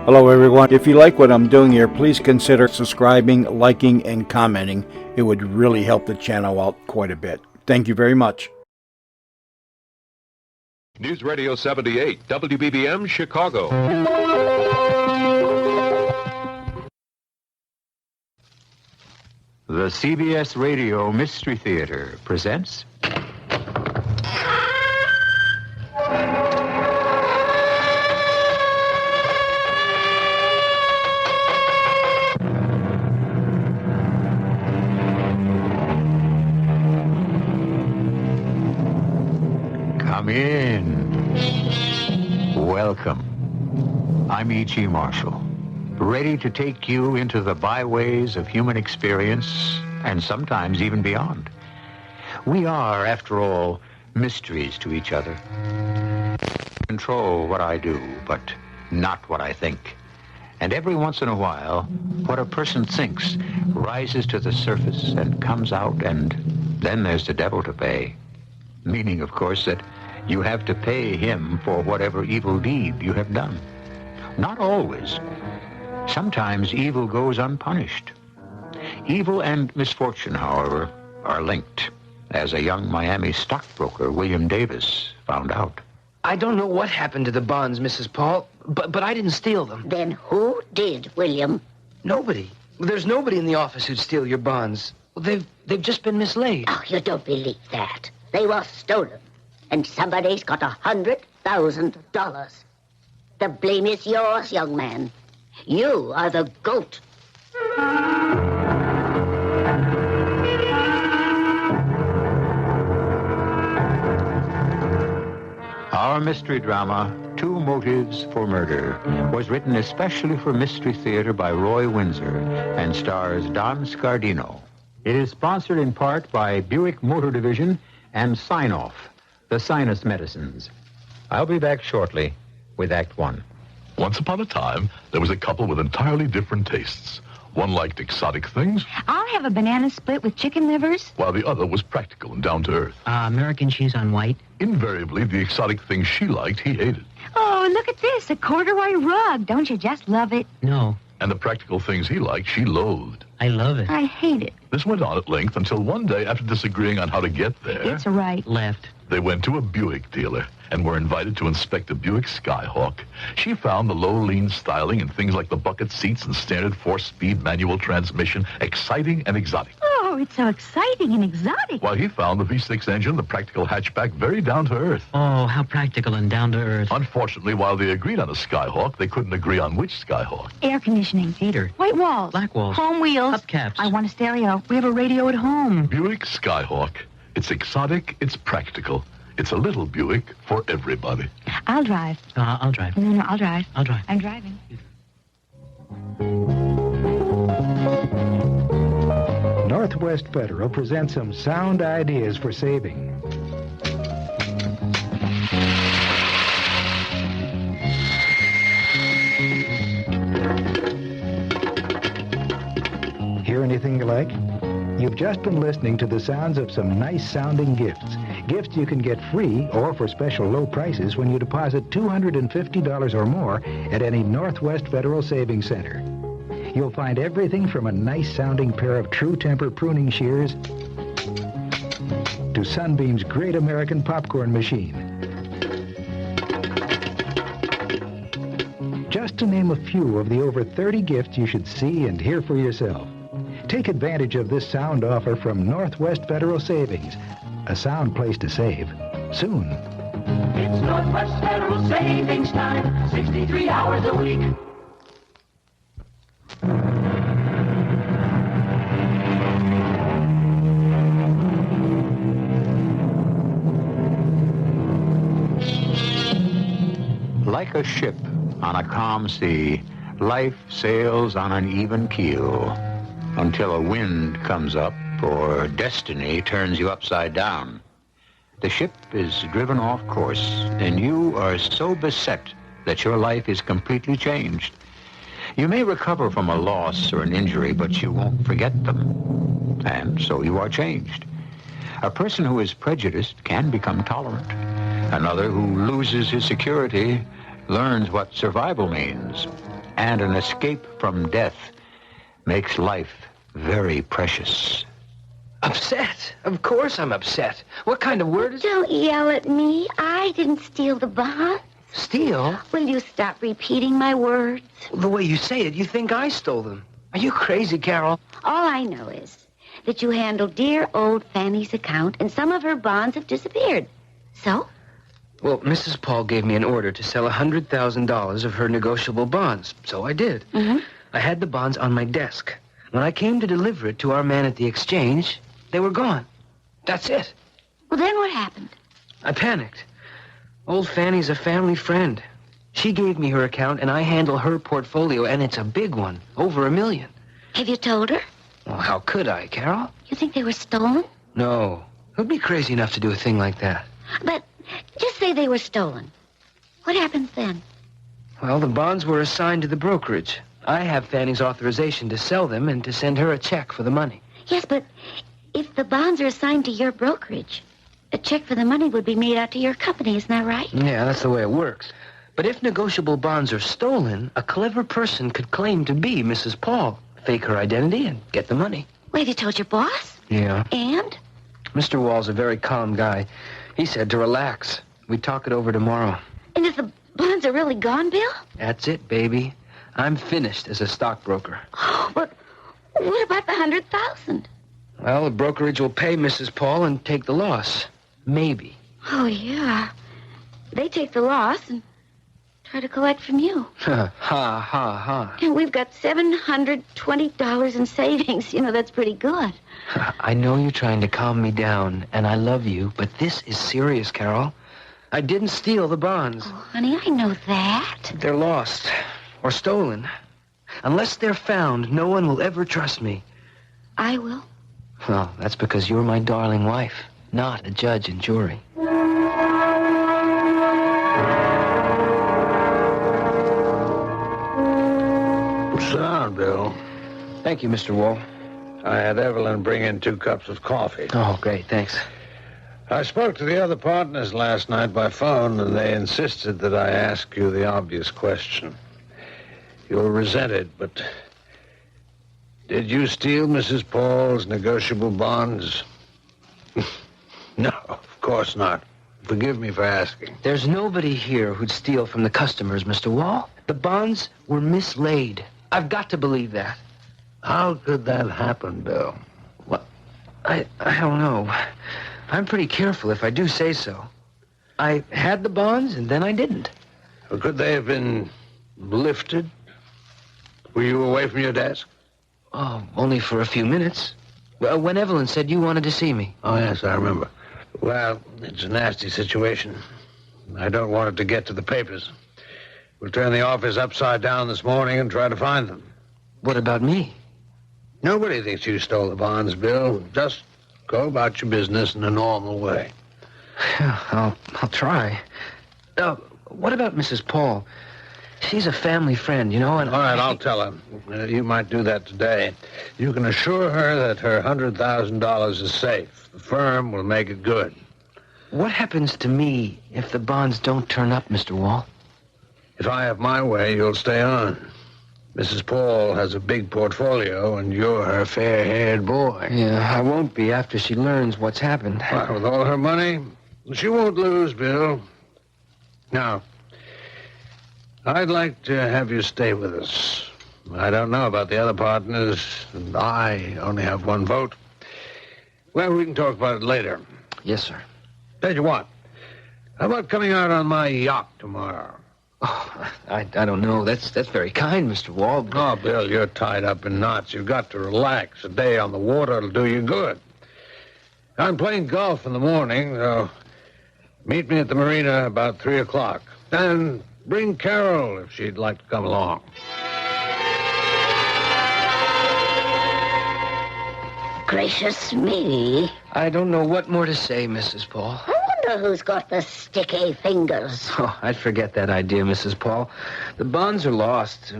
Hello everyone. If you like what I'm doing here, please consider subscribing, liking, and commenting. It would really help the channel out quite a bit. Thank you very much. News Radio 78, WBBM, Chicago. The CBS Radio Mystery Theater presents... Come in. Welcome. I'm E.G. Marshall, ready to take you into the byways of human experience and sometimes even beyond. We are, after all, mysteries to each other. Control what I do, but not what I think. And every once in a while, what a person thinks rises to the surface and comes out, and then there's the devil to pay. Meaning, of course, that you have to pay him for whatever evil deed you have done. Not always. Sometimes evil goes unpunished. Evil and misfortune, however, are linked, as a young Miami stockbroker, William Davis, found out. I don't know what happened to the bonds, Mrs. Paul, but I didn't steal them. Then who did, William? Nobody. There's nobody in the office who'd steal your bonds. They've just been mislaid. Oh, you don't believe that. They were stolen, and somebody's got $100,000. The blame is yours, young man. You are the goat. Our mystery drama, Two Motives for Murder, was written especially for Mystery Theater by Roy Windsor and stars Don Scardino. It is sponsored in part by Buick Motor Division and Sign-Off, the sinus medicines. I'll be back shortly with Act One. Once upon a time, there was a couple with entirely different tastes. One liked exotic things, I'll have a banana split with chicken livers. while the other was practical and down to earth. American cheese on white. Invariably, the exotic things she liked, he hated. Oh, look at this, a corduroy rug. Don't you just love it? No, And the practical things he liked, she loathed. I love it. I hate it. This went on at length until one day, after disagreeing on how to get there, It's right. Left. they went to a Buick dealer and were invited to inspect a Buick Skyhawk. She found the low, lean styling and things like the bucket seats and standard four-speed manual transmission exciting and exotic, Oh, it's so exciting and exotic. while he found the V6 engine, the practical hatchback, very down to earth. Oh, how practical and down to earth. Unfortunately, while they agreed on a Skyhawk, they couldn't agree on which Skyhawk. Air conditioning. Heater. White walls. Black walls. Home wheels. Hubcaps. I want a stereo. We have a radio at home. Buick Skyhawk. It's exotic, it's practical. It's a little Buick for everybody. I'll drive. I'll drive. No, I'll drive. I'll drive. I'm driving. Northwest Federal presents some sound ideas for saving. Hear anything you like? You've just been listening to the sounds of some nice-sounding gifts. Gifts you can get free or for special low prices when you deposit $250 or more at any Northwest Federal Savings Center. You'll find everything from a nice-sounding pair of True Temper pruning shears to Sunbeam's Great American Popcorn Machine. Just to name a few of the over 30 gifts you should see and hear for yourself. Take advantage of this sound offer from Northwest Federal Savings. A sound place to save. Soon. It's Northwest Federal Savings Time, 63 hours a week. Like a ship on a calm sea, life sails on an even keel until a wind comes up or destiny turns you upside down. The ship is driven off course, and you are so beset that your life is completely changed. You may recover from a loss or an injury, but you won't forget them. And so you are changed. A person who is prejudiced can become tolerant. Another who loses his security learns what survival means. and an escape from death makes life very precious. Upset? Of course I'm upset. What kind of word is... Don't yell at me. I didn't steal the bonds. Steal? Will you stop repeating my words? The way you say it, you think I stole them. Are you crazy, Carol? All I know is that you handled dear old Fanny's account and some of her bonds have disappeared. So? Well, Mrs. Paul gave me an order to sell $100,000 of her negotiable bonds, so I did. Mm-hmm. I had the bonds on my desk. When I came to deliver it to our man at the exchange, they were gone. That's it. Well, then what happened? I panicked. Old Fanny's a family friend. She gave me her account, and I handle her portfolio, and it's a big one, over $1 million. Have you told her? Well, how could I, Carol? You think they were stolen? No. Who'd be crazy enough to do a thing like that? But just say they were stolen. What happens then? Well, the bonds were assigned to the brokerage. I have Fanny's authorization to sell them and to send her a check for the money. Yes, but if the bonds are assigned to your brokerage, a check for the money would be made out to your company, isn't that right? Yeah, that's the way it works. But if negotiable bonds are stolen, a clever person could claim to be Mrs. Paul, fake her identity, and get the money. Well, have you told your boss? Yeah. And? Mr. Wall's a very calm guy. He said to relax. We'd talk it over tomorrow. And if the bonds are really gone, Bill? That's it, baby. I'm finished as a stockbroker. But what about the $100,000? Well, the brokerage will pay Mrs. Paul and take the loss. Maybe. Oh, yeah. They take the loss and try to collect from you. Ha, ha, ha. And we've got $720 in savings. You know, that's pretty good. I know you're trying to calm me down, and I love you, but this is serious, Carol. I didn't steal the bonds. Oh, honey, I know that. They're lost or stolen. Unless they're found, no one will ever trust me. I will. Well, that's because you're my darling wife, not a judge and jury. Sit down, Bill. Thank you, Mr. Wall. I had Evelyn bring in 2 cups of coffee. Oh, great, thanks. I spoke to the other partners last night by phone, and they insisted that I ask you the obvious question. You'll resent it, but did you steal Mrs. Paul's negotiable bonds? No, of course not. Forgive me for asking. There's nobody here who'd steal from the customers, Mr. Wall. The bonds were mislaid. I've got to believe that. How could that happen, Bill? Well, I don't know. I'm pretty careful if I do say so. I had the bonds, and then I didn't. Or could they have been lifted? Were you away from your desk? Oh, only for a few minutes. Well, when Evelyn said you wanted to see me. Oh, yes, I remember. Well, it's a nasty situation. I don't want it to get to the papers. We'll turn the office upside down this morning and try to find them. What about me? Nobody thinks you stole the bonds, Bill. Just go about your business in a normal way. I'll try. What about Mrs. Paul? She's a family friend, you know, and... All right, I'll tell her. You might do that today. You can assure her that her $100,000 is safe. The firm will make it good. What happens to me if the bonds don't turn up, Mr. Wall? If I have my way, you'll stay on. Mrs. Paul has a big portfolio, and you're her fair-haired boy. Yeah, I won't be after she learns what's happened. Well, with all her money, she won't lose, Bill. Now, I'd like to have you stay with us. I don't know about the other partners, and I only have 1 vote. Well, we can talk about it later. Yes, sir. Tell you what, how about coming out on my yacht tomorrow? Oh, I don't know. That's very kind, Mr. Wall. Oh, Bill, you're tied up in knots. You've got to relax. A day on the water will do you good. I'm playing golf in the morning, so meet me at the marina about 3 o'clock. And bring Carol if she'd like to come along. Gracious me. I don't know what more to say, Mrs. Paul. I wonder who's got the sticky fingers. Oh, I'd forget that idea, Mrs. Paul. The bonds are lost.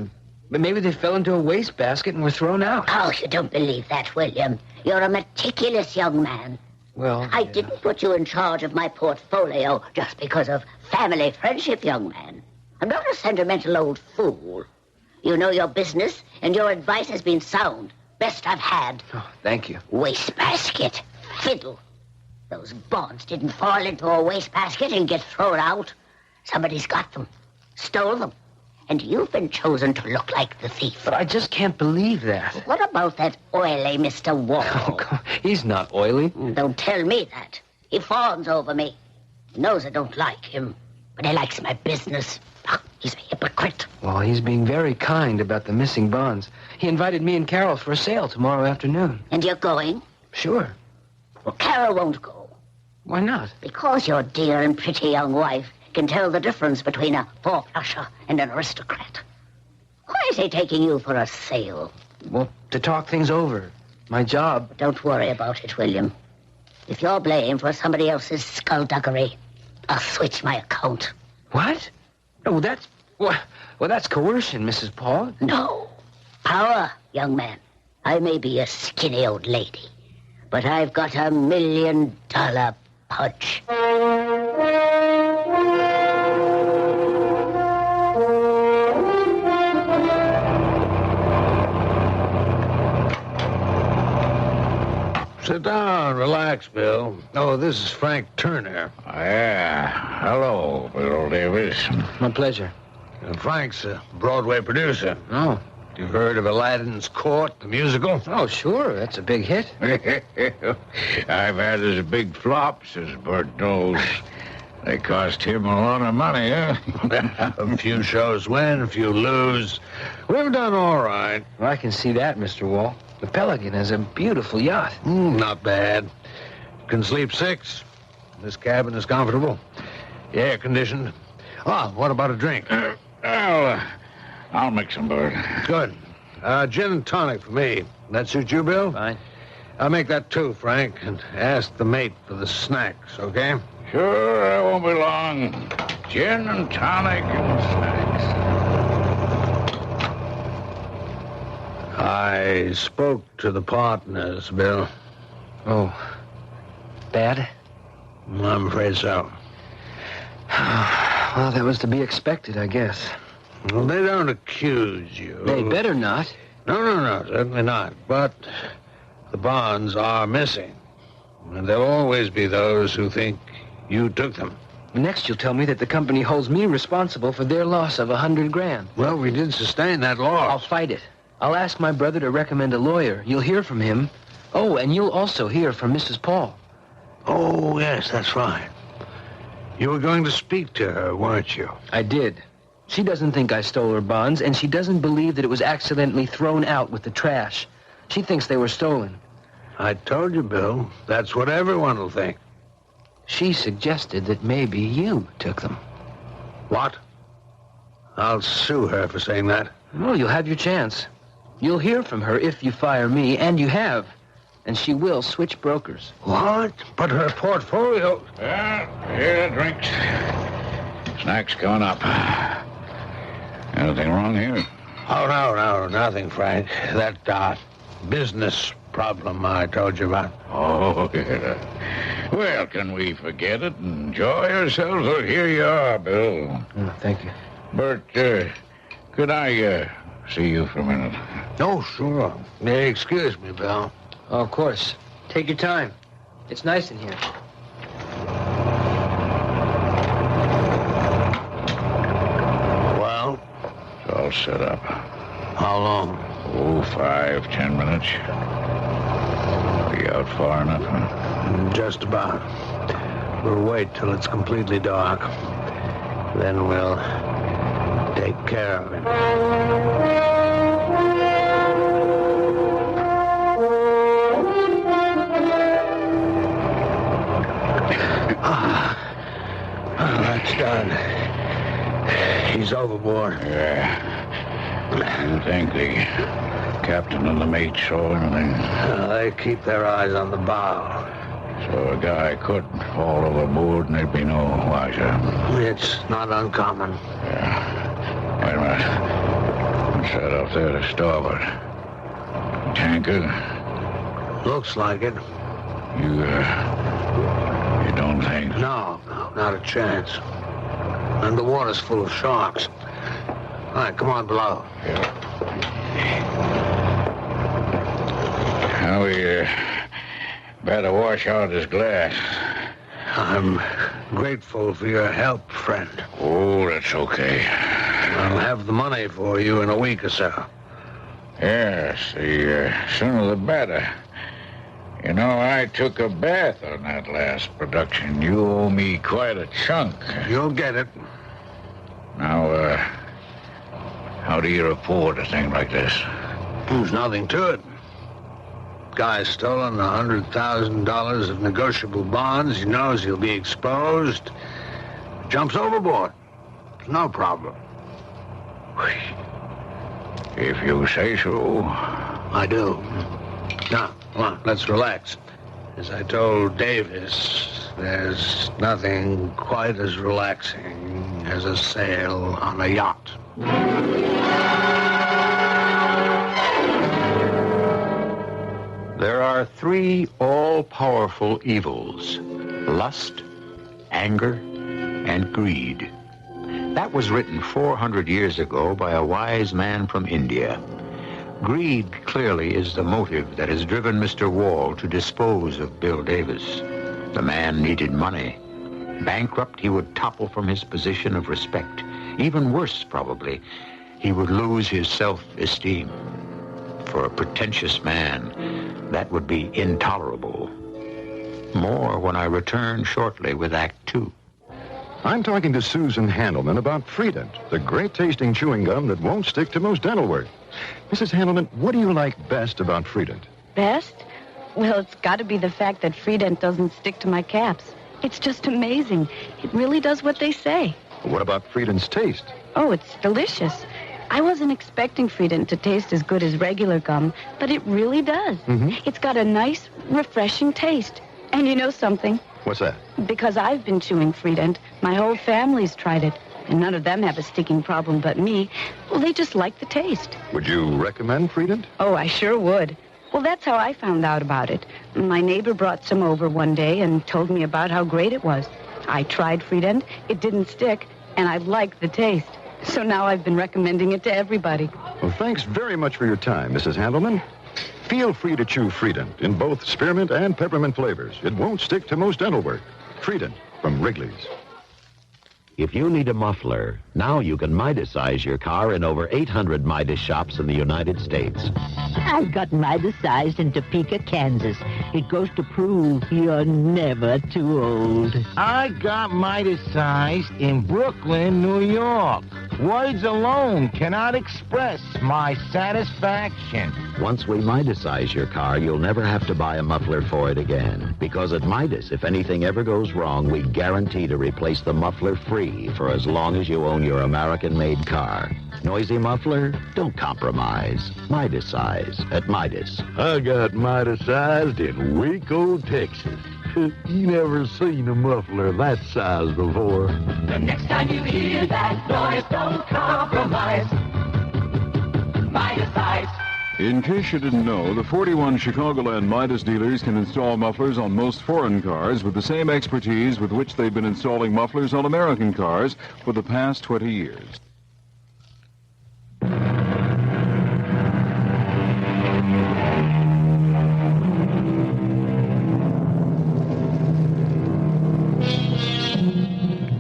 But maybe they fell into a wastebasket and were thrown out. Oh, you don't believe that, William. You're a meticulous young man. Well, I didn't put you in charge of my portfolio just because of family friendship, young man. I'm not a sentimental old fool. You know your business, and your advice has been sound. Best I've had. Oh, thank you. Wastebasket. Fiddle. Those bonds didn't fall into a wastebasket and get thrown out. Somebody's got them. Stole them. And you've been chosen to look like the thief. But I just can't believe that. What about that oily Mr. Wall? Oh, come on. He's not oily. Don't tell me that. He fawns over me. He knows I don't like him, but he likes my business. He's a hypocrite. Well, he's being very kind about the missing bonds. He invited me and Carol for a sail tomorrow afternoon. And you're going? Sure. Well, Carol won't go. Why not? Because your dear and pretty young wife can tell the difference between a four-flusher and an aristocrat. Why is he taking you for a sail? Well, to talk things over. My job. Don't worry about it, William. If you're blamed for somebody else's skullduggery, I'll switch my account. What? No, that's... Well, that's coercion, Mrs. Paul. No. Power, young man. I may be a skinny old lady, but I've got $1 million punch. Sit down, relax, Bill. Oh, this is Frank Turner. Yeah. Hello, Bill Davis. My pleasure. And Frank's a Broadway producer. Oh. You heard of Aladdin's Court, the musical? Oh, sure. That's a big hit. I've had as big flops as Bert knows. They cost him a lot of money, huh? A few shows win, a few lose. We've done all right. Well, I can see that, Mr. Wall. The Pelican is a beautiful yacht. Not bad. Can sleep 6. This cabin is comfortable. Air conditioned. Oh, what about a drink? I'll mix them, Bert. Good. Gin and tonic for me. That suit you, Bill? Fine. I'll make that too, Frank, and ask the mate for the snacks, okay? Sure, I won't be long. Gin and tonic and snacks. I spoke to the partners, Bill. Oh. Bad? I'm afraid so. Well, that was to be expected, I guess. Well, they don't accuse you. They better not. No, certainly not. But the bonds are missing. And there'll always be those who think you took them. Next, you'll tell me that the company holds me responsible for their loss of $100,000. Well, we did sustain that loss. I'll fight it. I'll ask my brother to recommend a lawyer. You'll hear from him. Oh, and you'll also hear from Mrs. Paul. Oh, yes, that's right. You were going to speak to her, weren't you? I did. She doesn't think I stole her bonds, and she doesn't believe that it was accidentally thrown out with the trash. She thinks they were stolen. I told you, Bill. That's what everyone will think. She suggested that maybe you took them. What? I'll sue her for saying that. Well, you'll have your chance. You'll hear from her if you fire me, and you have. And she will switch brokers. What? But her portfolio... Here, drinks. Snacks coming up. Anything wrong here? Oh, no, nothing, Frank. That, business problem I told you about. Oh, yeah. Well, can we forget it and enjoy ourselves? Well, here you are, Bill. Oh, thank you. Bert, could I, see you for a minute? Oh, sure. Excuse me, Bill. Oh, of course. Take your time. It's nice in here. Well? It's all set up. How long? Oh, 5-10 minutes. Be out far enough, huh? Just about. We'll wait till it's completely dark. Then we'll take care of it. That's done. He's overboard. Yeah. You think the captain and the mate saw anything? They keep their eyes on the bow. So a guy could fall overboard and there'd be no wiser. It's not uncommon. Yeah. Wait a minute. What's that off there to starboard? Tanker? Looks like it. You don't think? No, not a chance. And the water's full of sharks. All right, come on below. Now we better wash out this glass. I'm grateful for your help, friend. Oh, that's okay. I'll have the money for you in a week or so. Yes, the sooner the better. You know, I took a bath on that last production. You owe me quite a chunk. You'll get it. Now, how do you report a thing like this? There's nothing to it. Guy's stolen $100,000 of negotiable bonds. He knows he'll be exposed. Jumps overboard. No problem. If you say so. I do. Now, come on, let's relax. As I told Davis, there's nothing quite as relaxing as a sail on a yacht. There are three all-powerful evils: lust, anger, and greed. That was written 400 years ago by a wise man from India. Greed clearly is the motive that has driven Mr. Wall to dispose of Bill Davis. The man needed money. Bankrupt, he would topple from his position of respect. Even worse, probably, he would lose his self-esteem. For a pretentious man, that would be intolerable. More when I return shortly with Act Two. I'm talking to Susan Handelman about Freedent, the great-tasting chewing gum that won't stick to most dental work. Mrs. Handelman, what do you like best about Freedent? Best? Well, it's got to be the fact that Freedent doesn't stick to my caps. It's just amazing. It really does what they say. What about Freedent's taste? Oh, it's delicious. I wasn't expecting Freedent to taste as good as regular gum, but it really does. It's got a nice, refreshing taste. And you know something? What's that? Because I've been chewing Freedent, my whole family's tried it. And none of them have a sticking problem but me. Well, they just like the taste. Would you recommend Freedent? Oh, I sure would. Well, that's how I found out about it. My neighbor brought some over one day and told me about how great it was. I tried Freedent, it didn't stick, and I liked the taste. So now I've been recommending it to everybody. Well, thanks very much for your time, Mrs. Handelman. Feel free to chew Freedent in both spearmint and peppermint flavors. It won't stick to most dental work. Freedent from Wrigley's. If you need a muffler, now you can Midas-size your car in over 800 Midas shops in the United States. I've got Midas-sized in Topeka, Kansas. It goes to prove you're never too old. I got Midas-sized in Brooklyn, New York. Words alone cannot express my satisfaction. Once we Midas-size your car, you'll never have to buy a muffler for it again. Because at Midas, if anything ever goes wrong, we guarantee to replace the muffler free for as long as you own your American-made car. Noisy muffler? Don't compromise. Midas-size at Midas. I got Midas-sized in Waco, Texas. You never seen a muffler that size before. The next time you hear that noise, don't compromise. Midas-sized. In case you didn't know, the 41 Chicagoland Midas dealers can install mufflers on most foreign cars with the same expertise with which they've been installing mufflers on American cars for the past 20 years.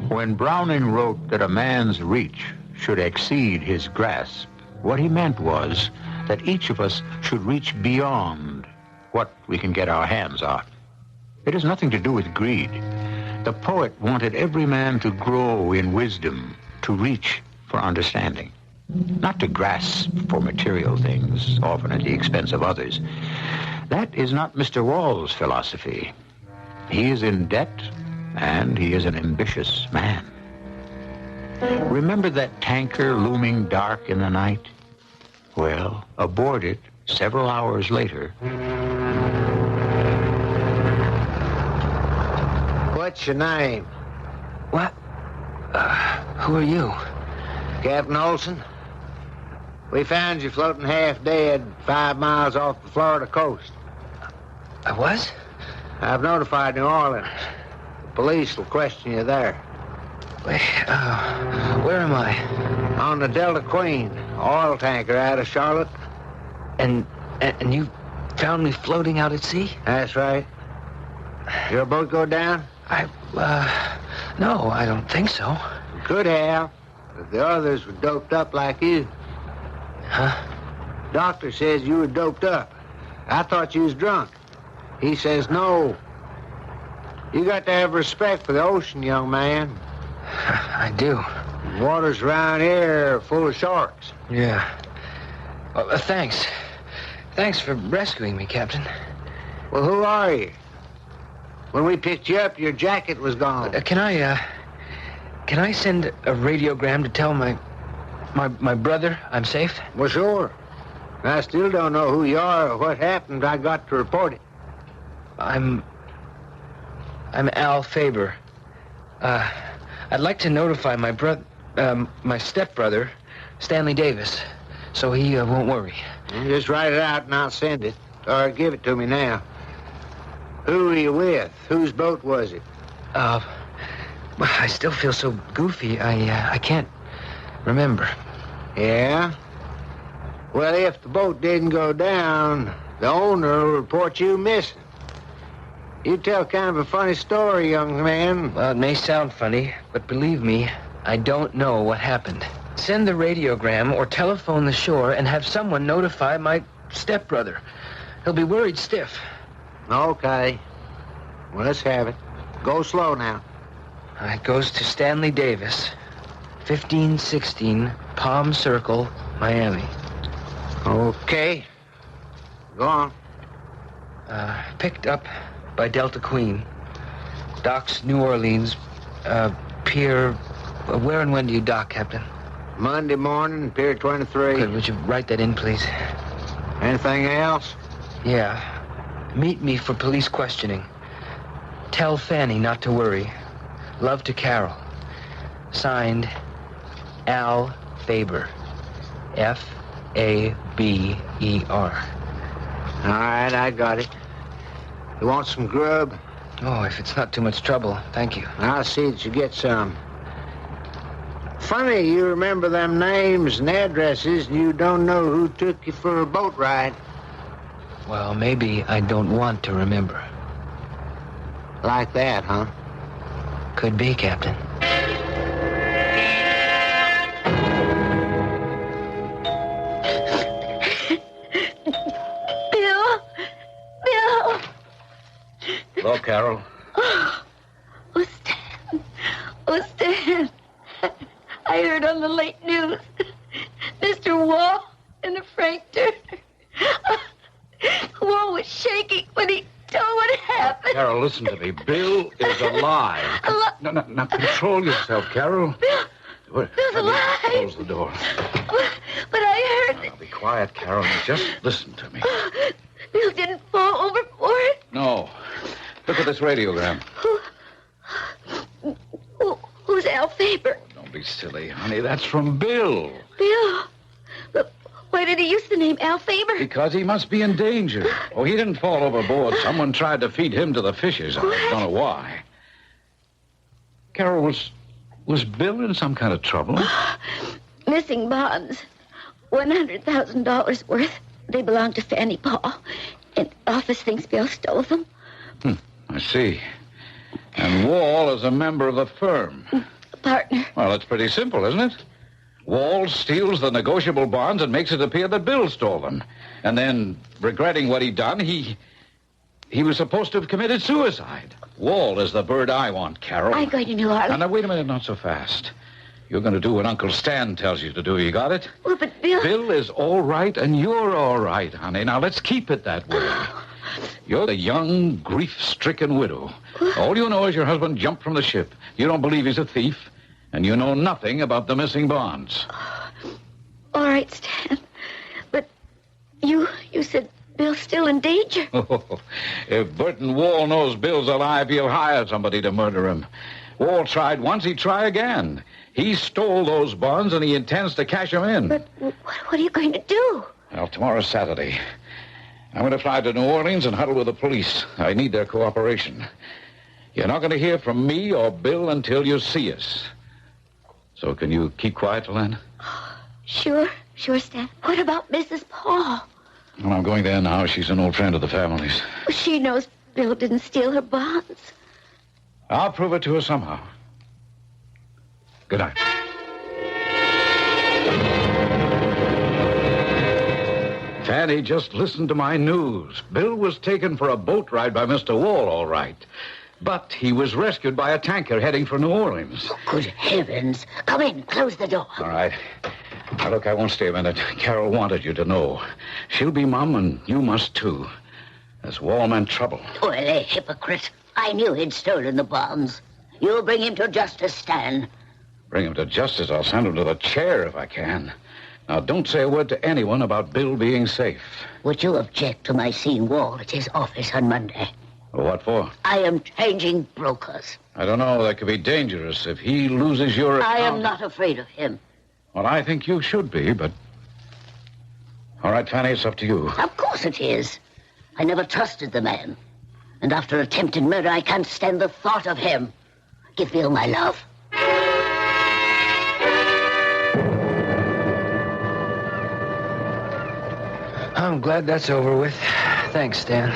When Browning wrote that a man's reach should exceed his grasp, what he meant was that each of us should reach beyond what we can get our hands on. It has nothing to do with greed. The poet wanted every man to grow in wisdom, to reach for understanding, not to grasp for material things, often at the expense of others. That is not Mr. Wall's philosophy. He is in debt, and he is an ambitious man. Remember that tanker looming dark in the night? Well, aboard it, several hours later... What's your name? What? Who are you? Captain Olson. We found you floating half dead 5 miles off the Florida coast. I was? I've notified New Orleans. The police will question you there. Wait, where am I? On the Delta Queen, oil tanker out of Charlotte. And you found me floating out at sea? That's right. Your boat go down? No, I don't think so. Could have, if the others were doped up like you. Huh? Doctor says you were doped up. I thought you was drunk. He says no. You got to have respect for the ocean, young man. I do. Waters around here are full of sharks. Yeah. Well, thanks. Thanks for rescuing me, Captain. Well, who are you? When we picked you up, your jacket was gone. Can I send a radiogram to tell my brother I'm safe? Well, sure. I still don't know who you are or what happened. I got to report it. I'm Al Faber. I'd like to notify my stepbrother, Stanley Davis, so he won't worry. Just write it out and I'll send it. Or give it to me now. Who are you with? Whose boat was it? I still feel so goofy. I can't remember. Yeah? Well, if the boat didn't go down, the owner will report you missing. You tell kind of a funny story, young man. Well, it may sound funny, but believe me, I don't know what happened. Send the radiogram or telephone the shore and have someone notify my stepbrother. He'll be worried stiff. Okay. Well, let's have it. Go slow now. It goes to Stanley Davis, 1516 Palm Circle, Miami. Okay. Go on. Picked up by Delta Queen. Docks, New Orleans. Pier... where and when do you dock, Captain? Monday morning, Pier 23. Good. Would you write that in, please? Anything else? Yeah. Meet me for police questioning. Tell Fanny not to worry. Love to Carol. Signed, Al Faber. Faber. All right, I got it. You want some grub? Oh, if it's not too much trouble, thank you. I'll see that you get some. Funny you remember them names and addresses and you don't know who took you for a boat ride. Well, maybe I don't want to remember. Like that, huh? Could be, Captain. Bill! Hello, Carol. Oh, Stan. I heard on the late news. Mr. Wall and the Frank Turner. Wall was shaking when he told what happened. Carol, listen to me. Bill is alive. Now, control yourself, Carol. Bill's alive. Close the door. But I heard that Now, be quiet, Carol. Just listen to me. Bill didn't fall overboard. No. Look at this radiogram. Who's Al Faber? Don't be silly, honey. That's from Bill. Bill? But why did he use the name Al Faber? Because he must be in danger. Oh, he didn't fall overboard. Someone tried to feed him to the fishes. I don't know why. Carol, was Bill in some kind of trouble? Missing bonds. $100,000 worth. They belong to Fanny Paul. And office thinks Bill stole them. I see. And Wall is a member of the firm. Partner. Well, it's pretty simple, isn't it? Wall steals the negotiable bonds and makes it appear that Bill stole them. And then, regretting what he'd done, he was supposed to have committed suicide. Wall is the bird I want, Carol. I'm going to New Orleans. Now, wait a minute, not so fast. You're going to do what Uncle Stan tells you to do. You got it? Well, but Bill... Bill is all right, and you're all right, honey. Now, let's keep it that way. You're the young, grief-stricken widow. All you know is your husband jumped from the ship. You don't believe he's a thief, and you know nothing about the missing bonds. All right, Stan. But you said Bill's still in danger. If Burton Wall knows Bill's alive, he'll hire somebody to murder him. Wall tried once, he'd try again. He stole those bonds, and he intends to cash them in. But what are you going to do? Well, tomorrow's Saturday. I'm going to fly to New Orleans and huddle with the police. I need their cooperation. You're not going to hear from me or Bill until you see us. So can you keep quiet till then? Sure, Stan. What about Mrs. Paul? Well, I'm going there now. She's an old friend of the family's. She knows Bill didn't steal her bonds. I'll prove it to her somehow. Good night. Fanny, just listen to my news. Bill was taken for a boat ride by Mr. Wall, all right. But he was rescued by a tanker heading for New Orleans. Oh, good heavens. Come in. Close the door. All right. Now, look, I won't stay a minute. Carol wanted you to know. She'll be Mum, and you must, too. This Wall meant trouble. Well, a hypocrite. I knew he'd stolen the bonds. You'll bring him to justice, Stan. Bring him to justice. I'll send him to the chair if I can. Now, don't say a word to anyone about Bill being safe. Would you object to my seeing Wall at his office on Monday? What for? I am changing brokers. I don't know. That could be dangerous if he loses your account. I am not afraid of him. Well, I think you should be, but... All right, Fanny, it's up to you. Of course it is. I never trusted the man. And after attempted murder, I can't stand the thought of him. Give Bill my love. I'm glad that's over with. Thanks, Stan.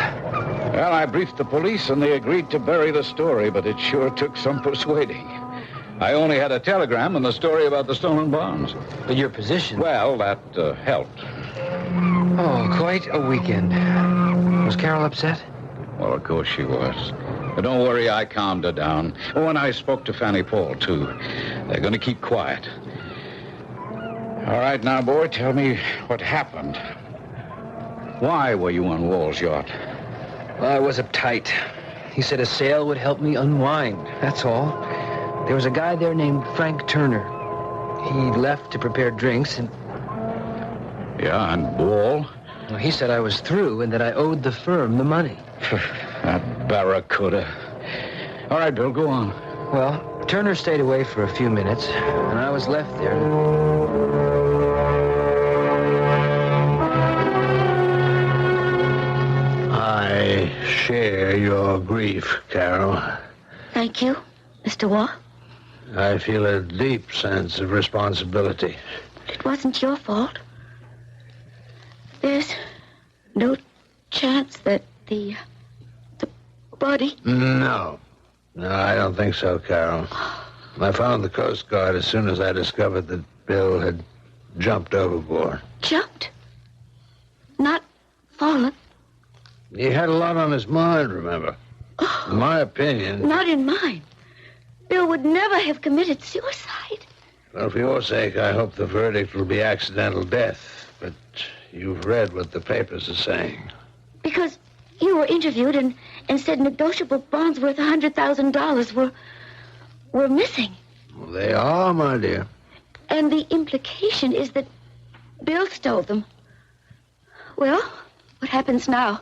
Well, I briefed the police, and they agreed to bury the story, but it sure took some persuading. I only had a telegram and the story about the stolen bonds. But your position... Well, that helped. Oh, quite a weekend. Was Carol upset? Well, of course she was. But don't worry, I calmed her down. Oh, and I spoke to Fanny Paul, too. They're going to keep quiet. All right, now, boy, tell me what happened. Why were you on Wall's yacht? Well, I was uptight. He said a sail would help me unwind. That's all. There was a guy there named Frank Turner. He left to prepare drinks and... Yeah, and Wall? Well, he said I was through and that I owed the firm the money. That barracuda. All right, Bill, go on. Well, Turner stayed away for a few minutes, and I was left there. I share your grief, Carol. Thank you, Mr. Wall. I feel a deep sense of responsibility. It wasn't your fault. There's no chance that the body... No, I don't think so, Carol. I found the Coast Guard as soon as I discovered that Bill had jumped overboard. Jumped? Not fallen? He had a lot on his mind, remember? In my opinion... Not in mine. Bill would never have committed suicide. Well, for your sake, I hope the verdict will be accidental death. But you've read what the papers are saying. Because you were interviewed and said negotiable bonds worth $100,000 were missing. Well, they are, my dear. And the implication is that Bill stole them. Well, what happens now?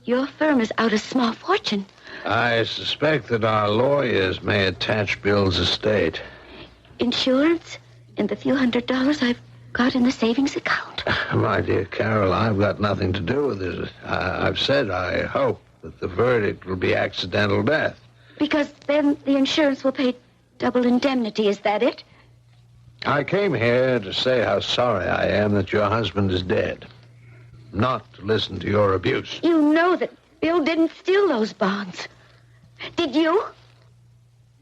Your firm is out a small fortune. I suspect that our lawyers may attach Bill's estate. Insurance and the few $100s I've got in the savings account. My dear Carol, I've got nothing to do with this. I've said I hope that the verdict will be accidental death. Because then the insurance will pay double indemnity, is that it? I came here to say how sorry I am that your husband is dead. Not to listen to your abuse. You know that Bill didn't steal those bonds. Did you?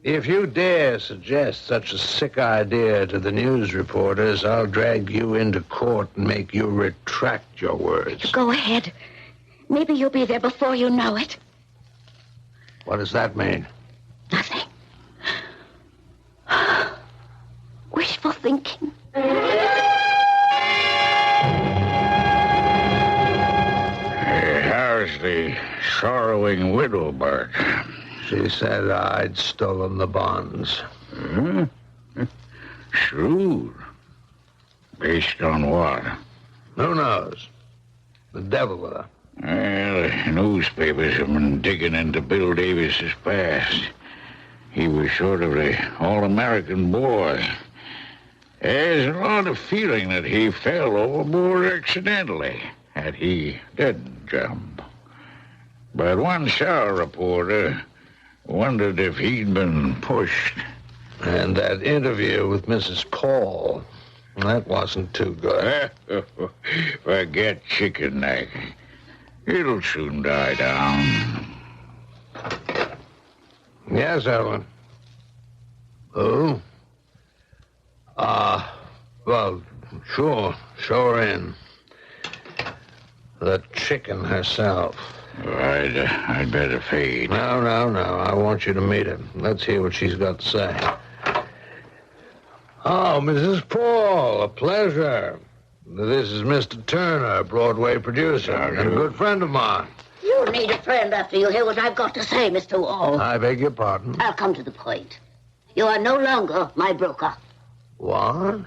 If you dare suggest such a sick idea to the news reporters, I'll drag you into court and make you retract your words. Go ahead. Maybe you'll be there before you know it. What does that mean? Nothing. Wishful thinking. How's the sorrowing widow, Bert? She said I'd stolen the bonds. Huh? Shrewd. Based on what? Who knows? The devil with her. Well, the newspapers have been digging into Bill Davis's past. He was sort of the all-American boy. There's a lot of feeling that he fell overboard accidentally, that he didn't jump. But one shower reporter wondered if he'd been pushed. And that interview with Mrs. Paul, that wasn't too good. Forget chicken neck. It'll soon die down. Yes, Evelyn. Who? Well, sure. Show her in. The chicken herself. I'd better feed. No. I want you to meet her. Let's hear what she's got to say. Oh, Mrs. Paul, a pleasure. This is Mr. Turner, Broadway producer, and a good friend of mine. You need a friend after you hear what I've got to say, Mr. Wall. I beg your pardon? I'll come to the point. You are no longer my broker. What?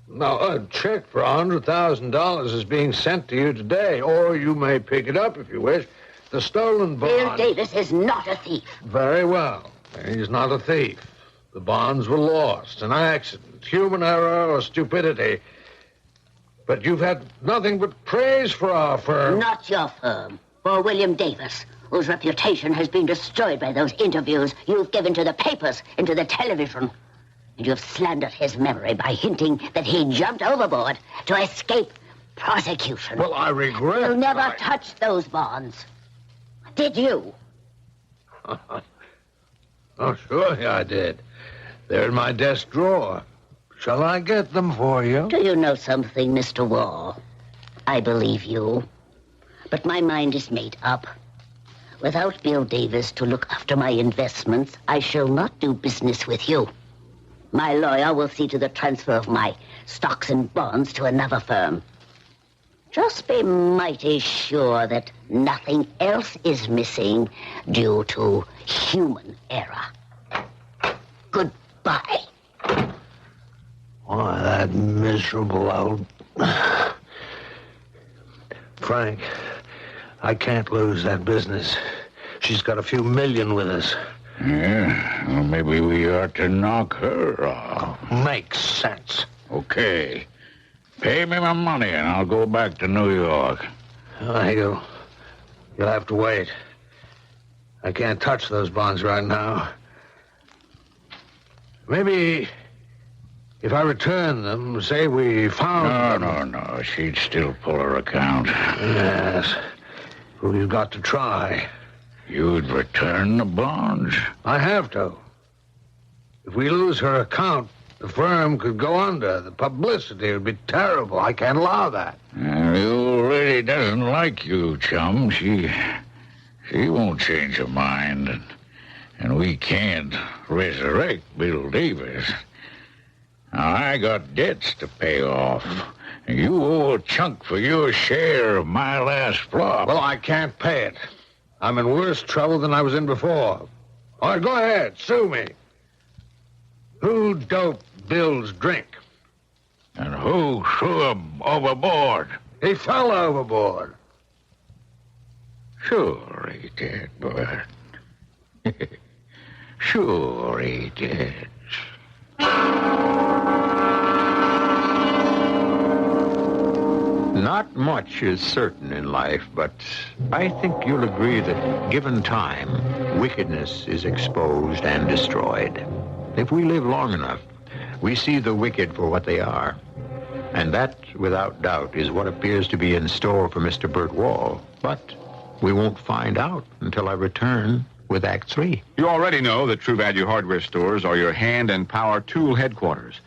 No, a check for $100,000 is being sent to you today, or you may pick it up if you wish. The stolen bond... Bill Davis is not a thief. Very well. He's not a thief. The bonds were lost, an accident, human error or stupidity. But you've had nothing but praise for our firm. Not your firm. For William Davis, whose reputation has been destroyed by those interviews you've given to the papers and to the television. And you've slandered his memory by hinting that he jumped overboard to escape prosecution. Well, I regret... You never touched those bonds. Did you? Oh, surely I did. They're in my desk drawer. Shall I get them for you? Do you know something, Mr. Wall? I believe you. But my mind is made up. Without Bill Davis to look after my investments, I shall not do business with you. My lawyer will see to the transfer of my stocks and bonds to another firm. Just be mighty sure that nothing else is missing due to human error. Goodbye. Why, that miserable old... Frank, I can't lose that business. She's got a few million with us. Yeah, well, maybe we ought to knock her off. Makes sense. Okay. Pay me my money and I'll go back to New York. You'll have to wait. I can't touch those bonds right now. Maybe if I return them, say we found them. No. She'd still pull her account. Yes. Well, you've got to try. You'd return the bonds? I have to. If we lose her account, the firm could go under. The publicity would be terrible. I can't allow that. The old lady doesn't like you, chum. She won't change her mind. And we can't resurrect Bill Davis. Now, I got debts to pay off. And you owe a chunk for your share of my last flop. Well, I can't pay it. I'm in worse trouble than I was in before. All right, go ahead. Sue me. Who doped Bill's drink? And who threw him overboard? He fell overboard. Sure he did, Bert. Sure he did. Not much is certain in life, but I think you'll agree that, given time, wickedness is exposed and destroyed. If we live long enough, we see the wicked for what they are. And that, without doubt, is what appears to be in store for Mr. Burt Wall. But we won't find out until I return with Act 3. You already know that True Value hardware stores are your hand and power tool headquarters.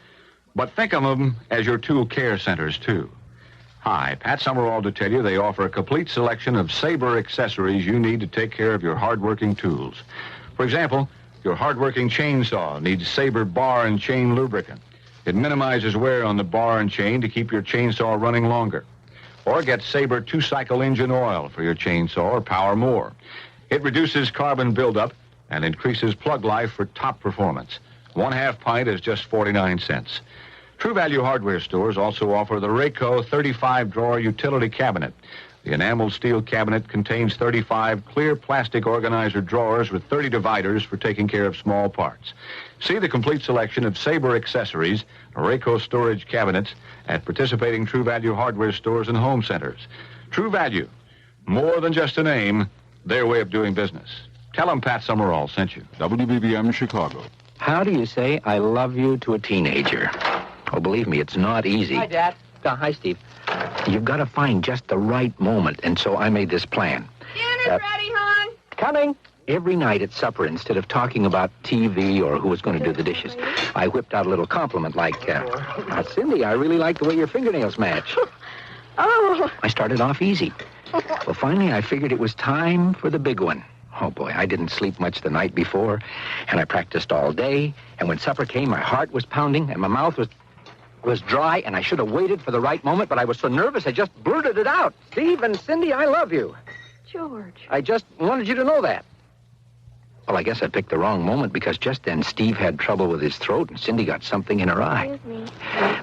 But think of them as your tool care centers, too. Hi, Pat Summerall to tell you they offer a complete selection of Sabre accessories you need to take care of your hardworking tools. For example, your hardworking chainsaw needs Sabre bar and chain lubricant. It minimizes wear on the bar and chain to keep your chainsaw running longer. Or get Sabre 2-cycle engine oil for your chainsaw or power more. It reduces carbon buildup and increases plug life for top performance. 1/2 pint is just 49 cents. True Value hardware stores also offer the Rayco 35-drawer utility cabinet. The enameled steel cabinet contains 35 clear plastic organizer drawers with 30 dividers for taking care of small parts. See the complete selection of Sabre accessories, Rayco storage cabinets, at participating True Value hardware stores and home centers. True Value, more than just a name, their way of doing business. Tell them Pat Summerall sent you. WBBM Chicago. How do you say I love you to a teenager? Oh, believe me, it's not easy. Hi, Dad. Hi, Steve. You've got to find just the right moment, and so I made this plan. Dinner's ready, hon. Coming. Every night at supper, instead of talking about TV or who was going to do the dishes, I whipped out a little compliment like, Cindy, I really like the way your fingernails match. Oh. I started off easy. Well, finally, I figured it was time for the big one. Oh, boy, I didn't sleep much the night before, and I practiced all day, and when supper came, my heart was pounding, and my mouth was dry, and I should have waited for the right moment, but I was so nervous, I just blurted it out. Steve and Cindy, I love you. George. I just wanted you to know that. Well, I guess I picked the wrong moment because just then Steve had trouble with his throat and Cindy got something in her eye.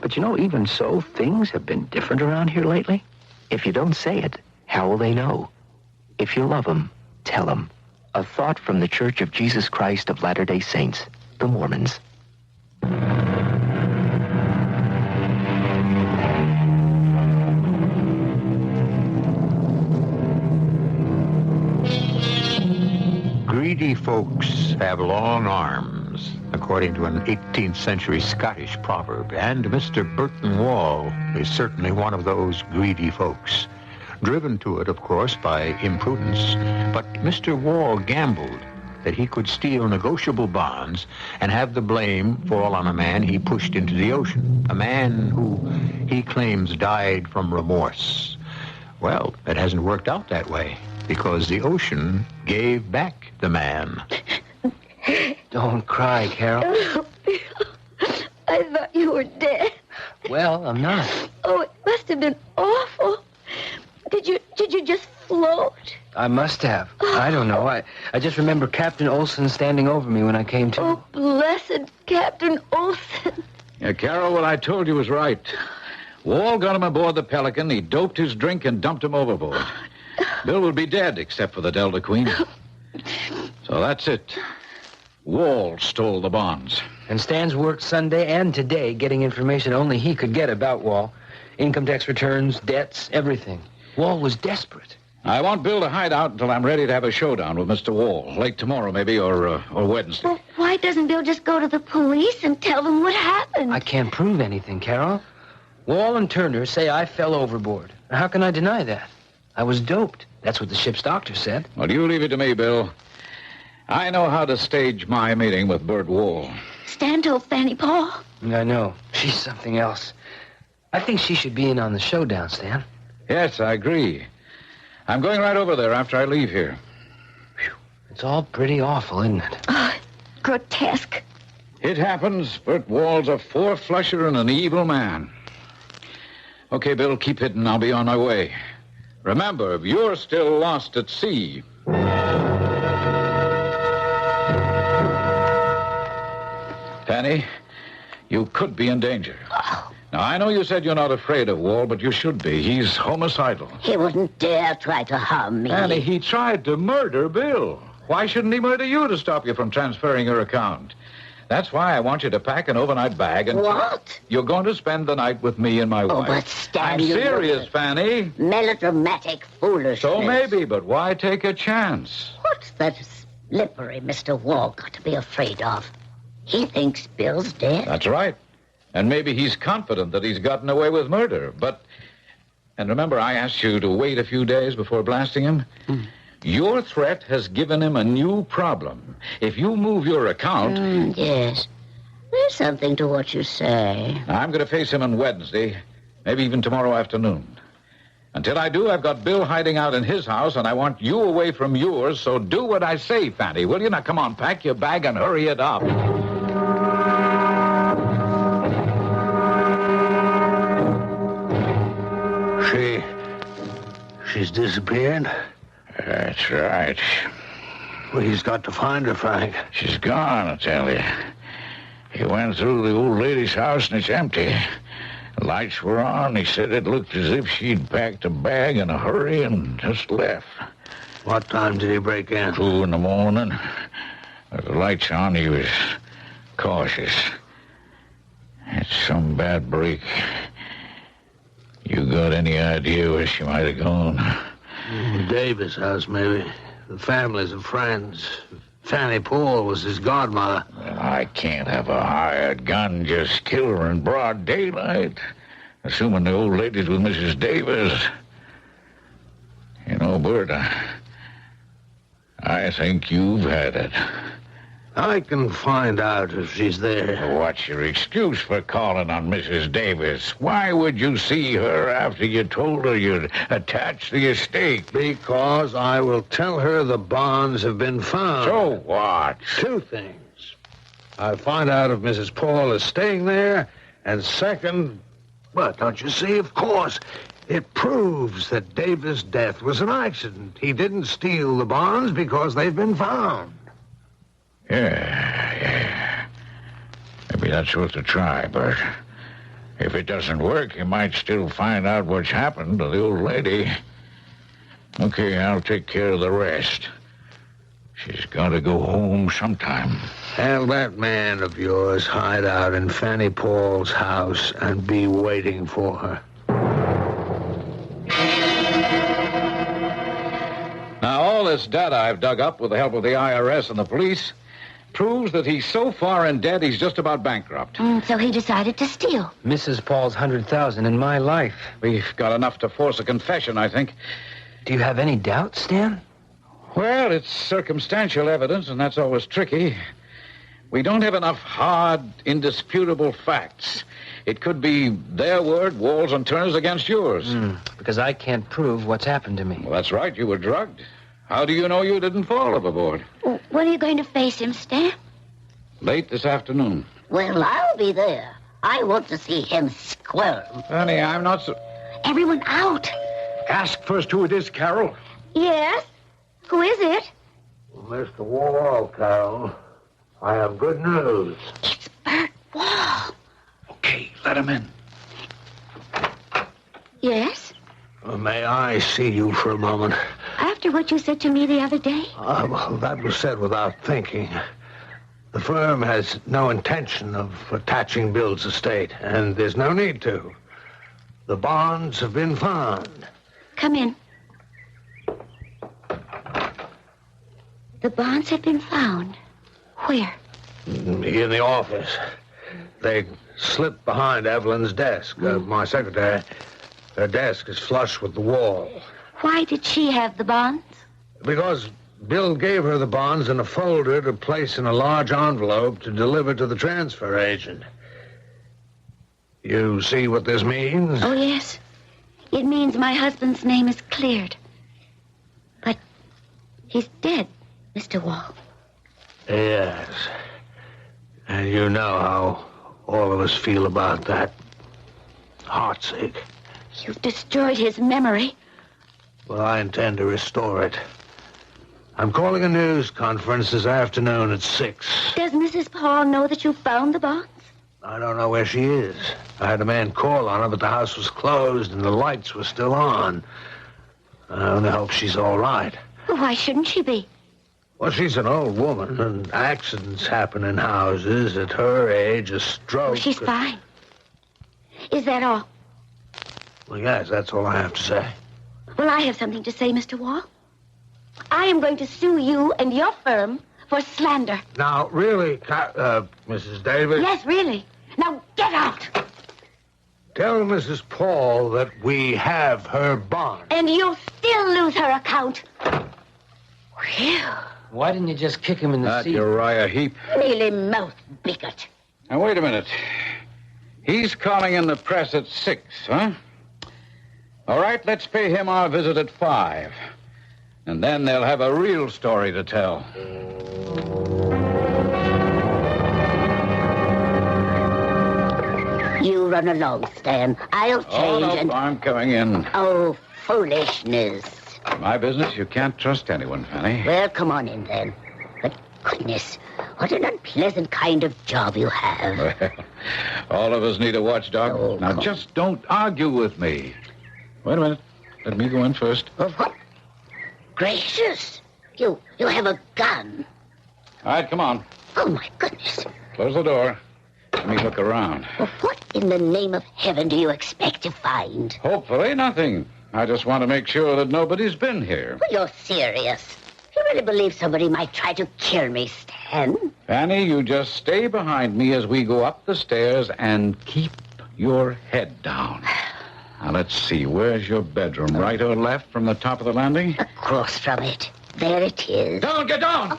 But you know, even so, things have been different around here lately. If you don't say it, how will they know? If you love them, tell them. A thought from the Church of Jesus Christ of Latter-day Saints, the Mormons. Greedy folks have long arms, according to an 18th century Scottish proverb, and Mr. Burton Wall is certainly one of those greedy folks. Driven to it, of course, by imprudence, but Mr. Wall gambled that he could steal negotiable bonds and have the blame fall on a man he pushed into the ocean, a man who he claims died from remorse. Well, it hasn't worked out that way, because the ocean gave back the man. Don't cry, Carol. I thought you were dead. Well, I'm not. Oh, it must have been awful. Did you just float? I must have. I don't know. I just remember Captain Olson standing over me when I came to. Oh, blessed Captain Olson. Yeah, Carol, what I told you was right. Wall got him aboard the Pelican, he doped his drink and dumped him overboard. Bill will be dead, except for the Delta Queen. So that's it. Wall stole the bonds. And Stan's worked Sunday and today getting information only he could get about Wall. Income tax returns, debts, everything. Wall was desperate. I want Bill to hide out until I'm ready to have a showdown with Mr. Wall. Late tomorrow, maybe, or Wednesday. Well, why doesn't Bill just go to the police and tell them what happened? I can't prove anything, Carol. Wall and Turner say I fell overboard. How can I deny that? I was doped. That's what the ship's doctor said. Well, you leave it to me, Bill. I know how to stage my meeting with Bert Wall. Stan told Fanny Paul. I know. She's something else. I think she should be in on the showdown, Stan. Yes, I agree. I'm going right over there after I leave here. Whew. It's all pretty awful, isn't it? Grotesque. It happens. Bert Wall's a four-flusher and an evil man. Okay, Bill, keep hitting. I'll be on my way. Remember, if you're still lost at sea... Fanny, you could be in danger. Now, I know you said you're not afraid of Wall, but you should be. He's homicidal. He wouldn't dare try to harm me. Fanny, he tried to murder Bill. Why shouldn't he murder you to stop you from transferring your account? That's why I want you to pack an overnight bag and... What? You're going to spend the night with me and my wife. But Stan, I'm serious, Fanny. Melodramatic foolishness. So maybe, but why take a chance? What's that slippery Mr. Wall got to be afraid of? He thinks Bill's dead. That's right. And maybe he's confident that he's gotten away with murder. But... And remember, I asked you to wait a few days before blasting him? Your threat has given him a new problem. If you move your account... Yes. There's something to what you say. I'm going to face him on Wednesday, maybe even tomorrow afternoon. Until I do, I've got Bill hiding out in his house, and I want you away from yours, so do what I say, Fanny, will you? Now, come on, pack your bag and hurry it up. She's disappeared? That's right. Well, he's got to find her, Frank. She's gone, I tell you. He went through the old lady's house and it's empty. The lights were on. He said it looked as if she'd packed a bag in a hurry and just left. What time did he break in? 2 in the morning. With the lights on, he was cautious. It's some bad break. You got any idea where she might have gone? Davis' house, maybe. The families and friends. Fanny Paul was his godmother. Well, I can't have a hired gun just kill her in broad daylight, assuming the old lady's with Mrs. Davis. You know, Bert, I think you've had it. I can find out if she's there. What's your excuse for calling on Mrs. Davis? Why would you see her after you told her you'd attach the estate? Because I will tell her the bonds have been found. So what? 2 things. I find out if Mrs. Paul is staying there, and second, well, don't you see, of course, it proves that Davis' death was an accident. He didn't steal the bonds because they've been found. Yeah. Maybe that's worth a try, Bert. If it doesn't work, you might still find out what's happened to the old lady. Okay, I'll take care of the rest. She's got to go home sometime. Have that man of yours hide out in Fanny Paul's house and be waiting for her. Now, all this data I've dug up with the help of the IRS and the police proves that he's so far in debt he's just about bankrupt. So he decided to steal. Mrs. Paul's $100,000 in my life. We've got enough to force a confession, I think. Do you have any doubt, Stan? Well, it's circumstantial evidence, and that's always tricky. We don't have enough hard, indisputable facts. It could be their word, Walls and Turner's, against yours. Because I can't prove what's happened to me. Well, that's right. You were drugged. How do you know you didn't fall overboard? When are you going to face him, Stan? Late this afternoon. Well, I'll be there. I want to see him squirm. Honey, I'm not so... Everyone out. Ask first who it is, Carol. Yes? Who is it? Mr. Wall, Carol. I have good news. It's Bert Wall. Okay, let him in. Yes? May I see you for a moment? After what you said to me the other day? Well, that was said without thinking. The firm has no intention of attaching Bill's estate, and there's no need to. The bonds have been found. Come in. The bonds have been found. Where? In the office. They slipped behind Evelyn's desk. My secretary. Her desk is flush with the wall. Why did she have the bonds? Because Bill gave her the bonds in a folder to place in a large envelope to deliver to the transfer agent. You see what this means? Oh, yes. It means my husband's name is cleared. But he's dead, Mr. Wall. Yes. And you know how all of us feel about that. Heartsick. You've destroyed his memory. Well, I intend to restore it. I'm calling a news conference this afternoon at 6. Does Mrs. Paul know that you found the bonds? I don't know where she is. I had a man call on her, but the house was closed and the lights were still on. I only hope she's all right. Why shouldn't she be? Well, she's an old woman, and accidents happen in houses. At her age, a stroke... Oh, she's fine. Is that all? Well, yes, that's all I have to say. Well, I have something to say, Mr. Wall. I am going to sue you and your firm for slander. Now, really, Mrs. Davis... Yes, really. Now, get out! Tell Mrs. Paul that we have her bond. And you'll still lose her account. Phew. Why didn't you just kick him in the seat? Uriah Heep. Mealy mouth bigot. Now, wait a minute. He's calling in the press at 6, huh? All right, let's pay him our visit at 5. And then they'll have a real story to tell. You run along, Stan. I'll change no, I'm coming in. Oh, foolishness. My business, you can't trust anyone, Fanny. Well, come on in, then. But goodness, what an unpleasant kind of job you have. Well, all of us need a watchdog. Oh, now, just don't argue with me. Wait a minute. Let me go in first. What? Gracious. You have a gun. All right, come on. Oh, my goodness. Close the door. Let me look around. Well, what in the name of heaven do you expect to find? Hopefully nothing. I just want to make sure that nobody's been here. Well, you're serious. Here really believe somebody might try to kill me, Stan. Fanny, you just stay behind me as we go up the stairs and keep your head down. Now, let's see. Where's your bedroom? Right or left from the top of the landing? Across from it. There it is. Down, get down!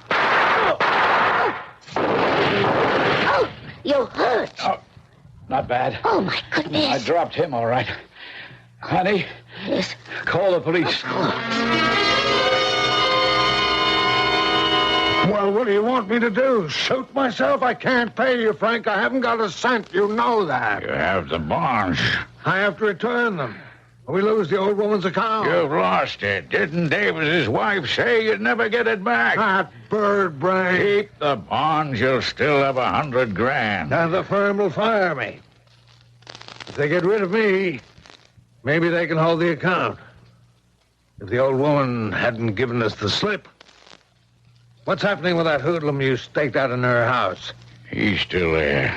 Oh, you hurt. Oh, not bad. Oh, my goodness. I dropped him, all right. Honey? Yes? Call the police. Well, what do you want me to do? Shoot myself? I can't pay you, Frank. I haven't got a cent. You know that. You have the bonds. I have to return them. We lose the old woman's account. You've lost it. Didn't Davis's wife say you'd never get it back? That bird brain. Keep the bonds. You'll still have $100,000. And the firm will fire me. If they get rid of me, maybe they can hold the account. If the old woman hadn't given us the slip. What's happening with that hoodlum you staked out in her house? He's still there.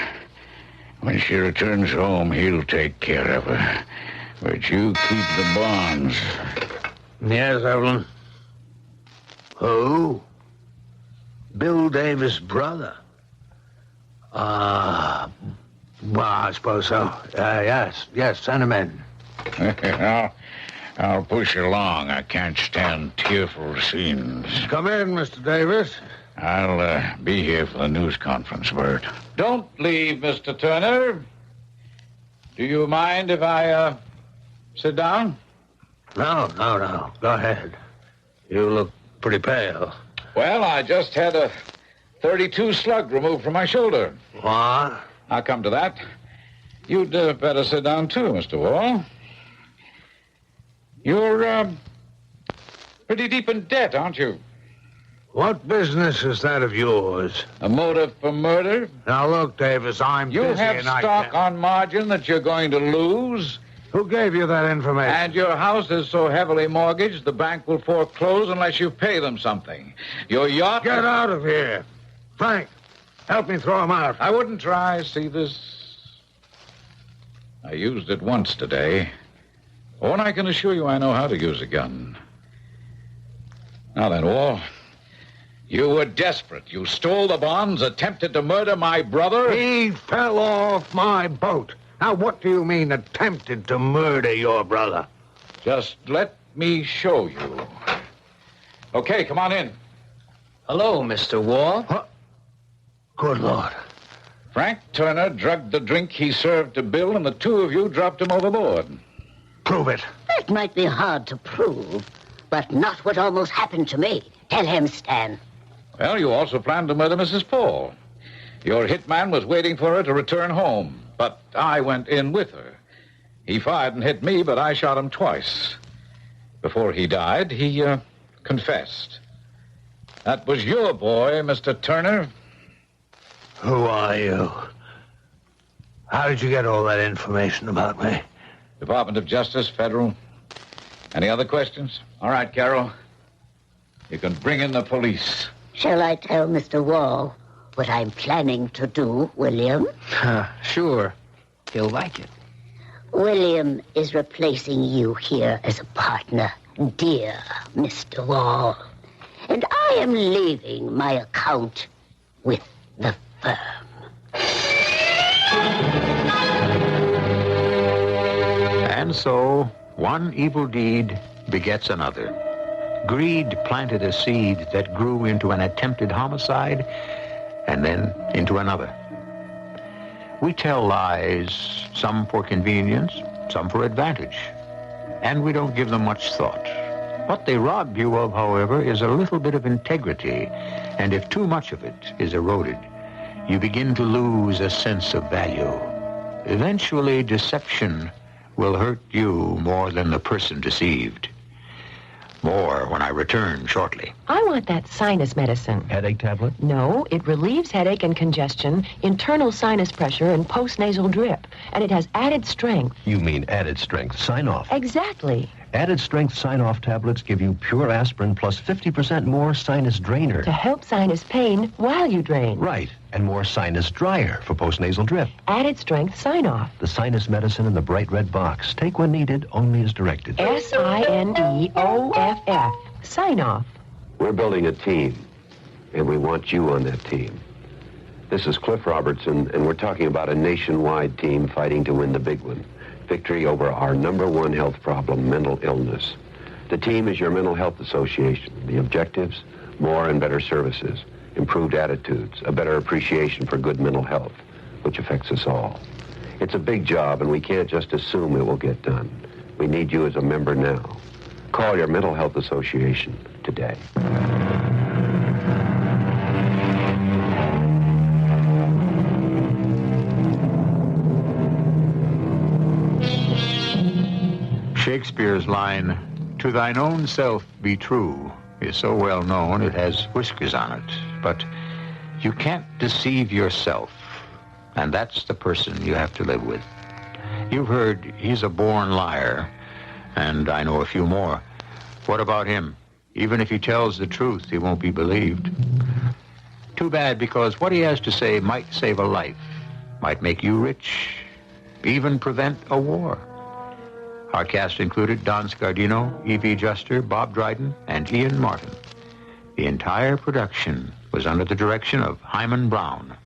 When she returns home, he'll take care of her. But you keep the bonds. Yes, Evelyn. Who? Bill Davis' brother. Well, I suppose so. Yes, send him in. I'll push along. I can't stand tearful scenes. Come in, Mr. Davis. I'll be here for the news conference, Bert. Don't leave, Mr. Turner. Do you mind if I, sit down? No. Go ahead. You look pretty pale. Well, I just had a .32 slug removed from my shoulder. What? I'll come to that. You'd better sit down, too, Mr. Wall. You're, pretty deep in debt, aren't you? What business is that of yours? A motive for murder? Now, look, Davis, I'm You busy have and I stock can't... on margin that you're going to lose. Who gave you that information? And your house is so heavily mortgaged, the bank will foreclose unless you pay them something. Your yacht... Get out of here. Frank, help me throw him out. I wouldn't try. See this? I used it once today. Oh, and I can assure you I know how to use a gun. Now then, Wall, you were desperate. You stole the bonds, attempted to murder my brother. He fell off my boat. Now, what do you mean, attempted to murder your brother? Just let me show you. Okay, come on in. Hello, Mr. Wall. Good Lord. Frank Turner drugged the drink he served to Bill, and the two of you dropped him overboard. Prove it. That might be hard to prove, but not what almost happened to me. Tell him, Stan. Well, you also planned to murder Mrs. Paul. Your hitman was waiting for her to return home, but I went in with her. He fired and hit me, but I shot him twice. Before he died, he confessed. That was your boy, Mr. Turner. Who are you? How did you get all that information about me? Department of Justice, Federal. Any other questions? All right, Carol. You can bring in the police. Shall I tell Mr. Wall what I'm planning to do, William? Sure. He'll like it. William is replacing you here as a partner, dear Mr. Wall. And I am leaving my account with the firm. And so, one evil deed begets another. Greed planted a seed that grew into an attempted homicide and then into another. We tell lies, some for convenience, some for advantage, and we don't give them much thought. What they rob you of, however, is a little bit of integrity, and if too much of it is eroded, you begin to lose a sense of value. Eventually, deception will hurt you more than the person deceived. More when I return shortly. I want that sinus medicine. Headache tablet? No, it relieves headache and congestion, internal sinus pressure, and postnasal drip. And it has added strength. You mean added strength sign-off. Exactly. Added strength sign-off tablets give you pure aspirin plus 50% more sinus drainer. To help sinus pain while you drain. Right, and more sinus dryer for postnasal drip. Added strength sign-off. The sinus medicine in the bright red box. Take when needed, only as directed. SINEOFF. Sign-off. We're building a team, and we want you on that team. This is Cliff Robertson, and we're talking about a nationwide team fighting to win the big one. Victory over our #1 health problem, mental illness. The team is your Mental Health Association. The objectives, more and better services, improved attitudes, a better appreciation for good mental health, which affects us all. It's a big job, and we can't just assume it will get done. We need you as a member now. Call your Mental Health Association today. Shakespeare's line, "To thine own self be true," is so well known it has whiskers on it. But you can't deceive yourself, and that's the person you have to live with. You've heard he's a born liar, and I know a few more. What about him? Even if he tells the truth, he won't be believed. Too bad, because what he has to say might save a life, might make you rich, even prevent a war. Our cast included Don Scardino, Evie Juster, Bob Dryden, and Ian Martin. The entire production was under the direction of Hyman Brown.